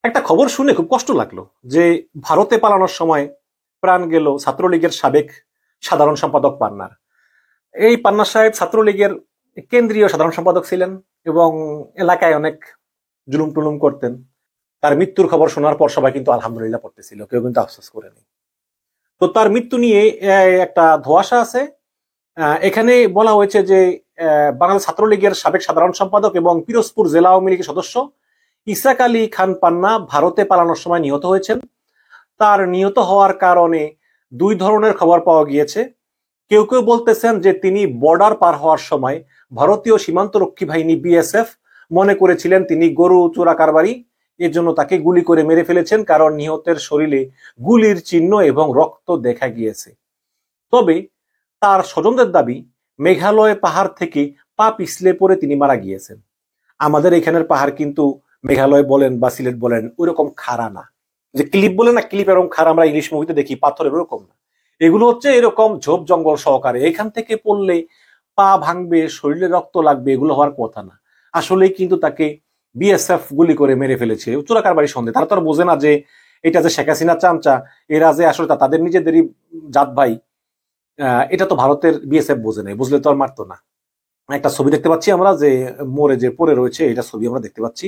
একটা খবর শুনে খুব কষ্ট লাগলো যে ভারতে পালানোর সময় প্রাণ গেল ছাত্রলীগের সাবেক সাধারণ সম্পাদক পান্নার। এই পান্না সাহেব ছাত্রলীগের কেন্দ্রীয় সাধারণ সম্পাদক ছিলেন এবং এলাকায় অনেক জুলুম টুলুম করতেন। তার মৃত্যুর খবর শোনার পর সবাই কিন্তু আলহামদুলিল্লাহ পড়তেছিল, কেউ কিন্তু আফসোস করেনি। তো তার মৃত্যু নিয়ে একটা ধোঁয়াশা আছে। এখানে বলা হয়েছে যে বাংলাদেশ ছাত্রলীগের সাবেক সাধারণ সম্পাদক এবং পিরোজপুর জেলা আওয়ামী লীগের সদস্য ইসরাক আলী খান পান্না ভারতে পালানোর সময় নিহত হয়েছেন। তার নিহত হওয়ার কারণে দুই ধরনের খবর পাওয়া গিয়েছে। কেউ কেউ বলতেছেন যে তিনি বর্ডার পার হওয়ার সময় ভারতীয় সীমান্ত রক্ষী বাহিনী বিএসএফ মনে করেছিলেন তিনি গরু চোরা কারবারি, এর জন্য তাকে গুলি করে মেরে ফেলেছেন, কারণ নিহতের শরীরে গুলির চিহ্ন এবং রক্ত দেখা গিয়েছে। তবে তার স্বজনদের দাবি মেঘালয় পাহাড় থেকে পা পিছলে পড়ে তিনি মারা গিয়েছেন। আমাদের এখানের পাহাড় কিন্তু মেঘালয় বলেন বা সিলেট বলেন ওইরকম খাড়া না, যে ক্লিপ বলে না, ক্লিপ এরকম খাড়া আমরা ইংলিশ মুভিতে দেখি পাথরের ওরকম না। এগুলো হচ্ছে এরকম ঝোপ জঙ্গল সহকারে, এখান থেকে পড়লে পা ভাঙবে, শরীরে রক্ত লাগবে, এগুলো হওয়ার কথা না। আসলেই কিন্তু তাকে বিএসএফ গুলি করে মেরে ফেলেছে চোরাকারবারি সন্দেহ। তারা তো আর বোঝে না যে এটা যে শেখ হাসিনা চামচা, এরা যে আসলে তাদের নিজেদেরই জাত ভাই। এটা তো ভারতের বিএসএফ বোঝে নাই, বুঝলে তো আর মারতো না। একটা ছবি দেখতে পাচ্ছি আমরা যে মোড়ে যে পড়ে রয়েছে, এটা ছবি আমরা দেখতে পাচ্ছি,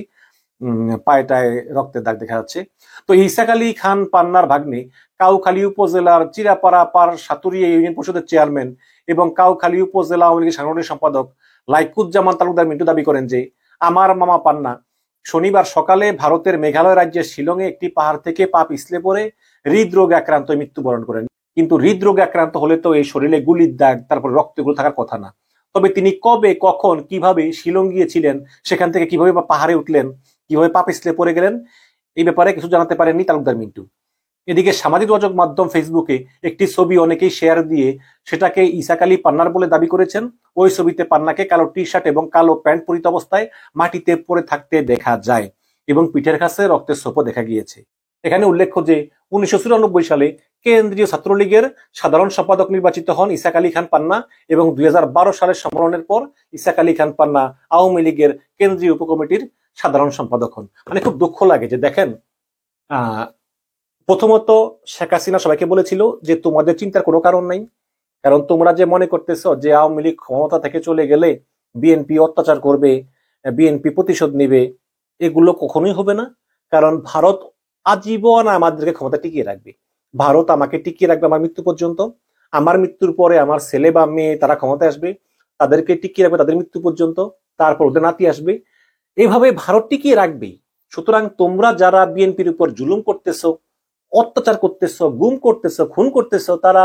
পায়েটায় রক্তের দাগ দেখা যাচ্ছে। তো ইসাক আলী খান পান্নার ভাগ্নে কাউখালী উপজেলার চিরাপাড়া পার সাতুরিয়া ইউনিয়ন পরিষদের চেয়ারম্যান এবং কাউখালী উপজেলা আওয়ামী লীগের সাংগঠনিক সম্পাদক লাইকুজ্জামান তালুকদার মিন্টু দাবি করেন যে আমার মামা পান্না শনিবার সকালে ভারতের মেঘালয় রাজ্যের শিলংয়ে একটি পাহাড় থেকে পা পিছলে পড়ে হৃদরোগে আক্রান্ত মৃত্যুবরণ করেন। কিন্তু হৃদরোগে আক্রান্ত হলে তো এই শরীরে গুলির দাগ তারপর রক্তগুলো থাকার কথা না। তবে তিনি কবে, কখন, কিভাবে শিলং গিয়েছিলেন, সেখান থেকে কিভাবে পাহাড়ে উঠলেন, কিভাবে পা পিছলে পড়ে গেলেন, এই ব্যাপারে কিছু জানাতে পারেননি তালুকদার মিন্টু। এদিকে সামাজিক যোগাযোগ মাধ্যম ফেসবুকে একটি ছবি অনেকেই শেয়ার দিয়ে সেটাকে ইসাক আলী পান্নার বলে দাবি করেছেন। ওই ছবিতে পান্নাকে কালো টি শার্ট এবং কালো প্যান্ট পরিত অবস্থায় মাটিতে পড়ে থাকতে দেখা যায় এবং পিঠের কাছে রক্তের ছোপও দেখা গিয়েছে। এখানে উল্লেখ্য যে 1994 সালে কেন্দ্রীয় ছাত্রলীগের সাধারণ সম্পাদক নির্বাচিত হন ইসাক আলী খান পান্না এবং 2012 সালের সম্মেলনের পর ইসাক আলী খান পান্না আওয়ামী লীগের কেন্দ্রীয় উপকমিটির সাধারণ সম্পাদক হন। মানে খুব দুঃখ লাগে যে দেখেন, প্রথমত শেখ হাসিনা সবাইকে বলেছিল যে তোমাদের চিন্তার কোনো কারণ নাই, কারণ তোমরা যে মনে করতেছো যে আওয়ামী লীগ ক্ষমতা থেকে চলে গেলে বিএনপি অত্যাচার করবে, বিএনপি প্রতিশোধ নেবে, এগুলো কখনোই হবে না। কারণ ভারত আজীবন আমাদেরকে ক্ষমতা টিকিয়ে রাখবে, ভারত আমাকে টিকিয়ে রাখবে আমার মৃত্যু পর্যন্ত। আমার মৃত্যুর পরে আমার ছেলে বা মেয়ে তারা ক্ষমতায় আসবে, তাদেরকে টিকিয়ে রাখবে তাদের মৃত্যু পর্যন্ত, তারপর ওদের নাতি আসবে, এইভাবে ভারত টিকিয়ে রাখবেই। সুতরাং তোমরা যারা বিএনপির উপর জুলুম করতেছো, অত্যাচার করতেছো, গুম করতেছো, খুন করতেছো, তারা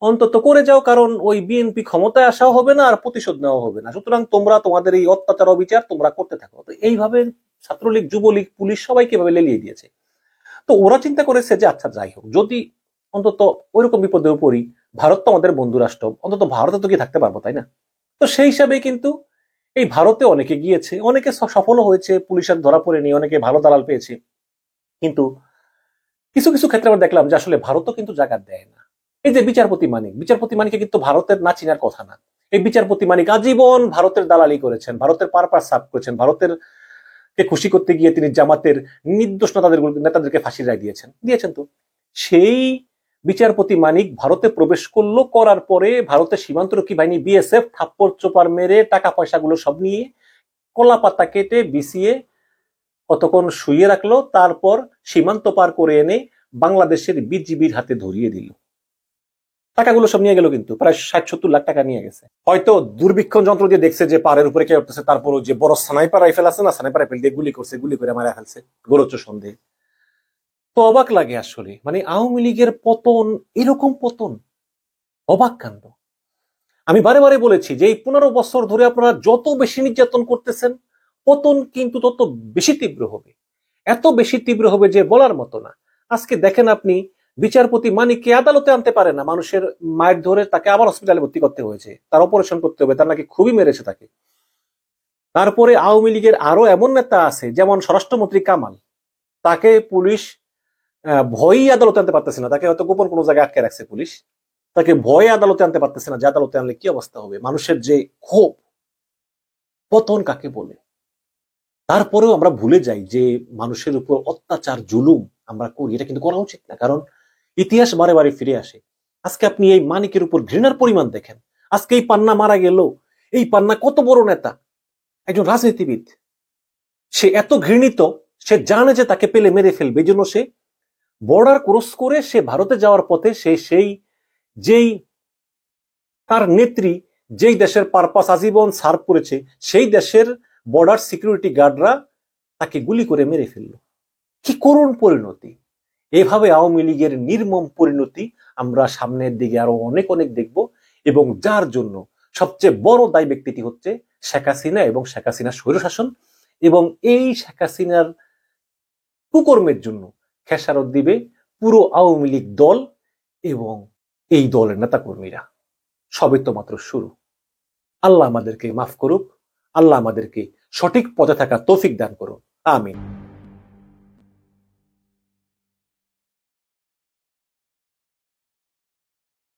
অন্তত করে যাও, কারণ ওই বিএনপি ক্ষমতায় আসাও হবে না আর প্রতিশোধ নেওয়া হবে না। সুতরাং তোমরা তোমাদের এই অত্যাচার অবিচার তোমরা করতে থাকো। তো এইভাবে ছাত্রলীগ, যুবলীগ, পুলিশ সবাইকে এভাবে লেলিয়ে দিয়েছে। তো ওরা চিন্তা করেছে যে আচ্ছা যাই হোক, যদি অন্তত ওইরকম বিপদে পড়ি, ভারত তো আমাদের বন্ধু রাষ্ট্র, অন্তত ভারতে তো গিয়ে থাকতে পারবো, তাই না? তো সেই হিসাবে কিন্তু এই ভারতে অনেকে গিয়েছে, অনেকে সফলও হয়েছে, পুলিশের ধরা পড়েনি, অনেকে ভালো দালাল পেয়েছে। কিন্তু কিছু কিছু ক্ষেত্রে আমরা দেখলাম যে আসলে ভারতও কিন্তু জায়গা দেয় না। এই যে বিচারপতি মানিকে কিন্তু ভারতের না চিনার কথা না। এই বিচারপতি মানিক আজীবন ভারতের দালালি করেছেন, ভারতের পারপাস সাফ করেছেন, ভারতের কে খুশি করতে গিয়ে তিনি জামাতের নির্দোষ নেতাদেরকে ফাঁসির রায় দিয়েছেন। তো সেই বিচারপতি মানিক ভারতে প্রবেশ করলো, করার পরে ভারতের সীমান্তরক্ষী বাহিনী বিএসএফ থাপ্পড় চোপার মেরে টাকা পয়সাগুলো সব নিয়ে কলা পাতা কেটে বিছিয়ে কতক্ষণ শুইয়ে রাখলো, তারপর সীমান্ত পার করে এনে বাংলাদেশের বিজিবির হাতে ধরিয়ে দিল। টাকাগুলো সব নিয়ে গেল, কিন্তু প্রায় 60-70 লাখ টাকা নিয়ে গেছে। হয়তো দূরবীক্ষণ যন্ত্র দিয়ে দেখছে যে পাহাড়ের উপরে কে উঠতেছে, তারপর যে বড় স্নাইপার রাইফেল আছে না, স্নাইপার রাইফেল দিয়ে গুলি করে মারা ফেলছে গোরচ সন্দেহে। তো অবাক লাগে আসলে, মানে আওয়ামী লীগের পতন, এরকম পতন, অবাক কাণ্ড। আমি বারে বারে বলেছি যে এই 15 বছর ধরে আপনারা যত বেশি নির্যাতন করতেছেন, পতন কিন্তু তত বেশি তীব্র হবে, এত বেশি তীব্র হবে যে বলার মতো না। আজকে দেখেন আপনি, বিচারপতি মানিককে আদালতে আনতে পারে না, মানুষের মায়ের ধরে তাকে আবার হসপিটালে ভর্তি করতে হয়েছে, তার অপারেশন করতে হবে, তার নাকি খুবই মেরেছে তাকে। তারপরে আওয়ামী লীগের আরো এমন নেতা আছে, যেমন স্বরাষ্ট্রমন্ত্রী কামাল, তাকে পুলিশ ভয়ই আদালতে আনতে পারতেছে না, তাকে হয়তো গোপন কোনো জায়গায় আটকে রাখছে পুলিশ, তাকে ভয়ে আদালতে আনতে পারতেছে না, যে আদালতে আনলে কি অবস্থা হবে। মানুষের যে ক্ষোভ, পতন কাকে বলে। তারপরেও আমরা ভুলে যাই যে মানুষের উপর অত্যাচার জুলুম আমরা করি, এটা কিন্তু করা উচিত না। কারণ ইতিহাস বারে বারে ফিরে আসে। আজকে আপনি এই মানিকের উপর ঘৃণার পরিমাণ দেখেন। আজকে এই পান্না মারা গেল, এই পান্না কত বড় নেতা, একজন রাজনীতিবিদ, সে এত ঘৃণিত, সে জানে যে তাকে পেলে মেরে ফেলবে, এই জন্য সে বর্ডার ক্রস করে সে ভারতে যাওয়ার পথে সে যেই তার নেত্রী যেই দেশের পারপাস আজীবন সার্ভ করেছে সেই দেশের বর্ডার সিকিউরিটি গার্ডরা তাকে গুলি করে মেরে ফেলল। কি করুণ পরিণতি! এভাবে আওয়ামী লীগের নির্মম পরিণতি আমরা সামনের দিকে আরো অনেক অনেক দেখব, এবং যার জন্য সবচেয়ে বড় দায়ী ব্যক্তিটি হচ্ছে শেখ হাসিনা এবং শেখ হাসিনার স্বৈরশাসন। এবং এই শেখ হাসিনার কুকর্মের জন্য খেসারত দিবে পুরো আওয়ামী লীগ দল এবং এই দলের নেতাকর্মীরা। সবে তো মাত্র শুরু। আল্লাহ আমাদেরকে মাফ করুক, আল্লাহ আমাদেরকে সঠিক পথে থাকা তৌফিক দান করুন, আমিন।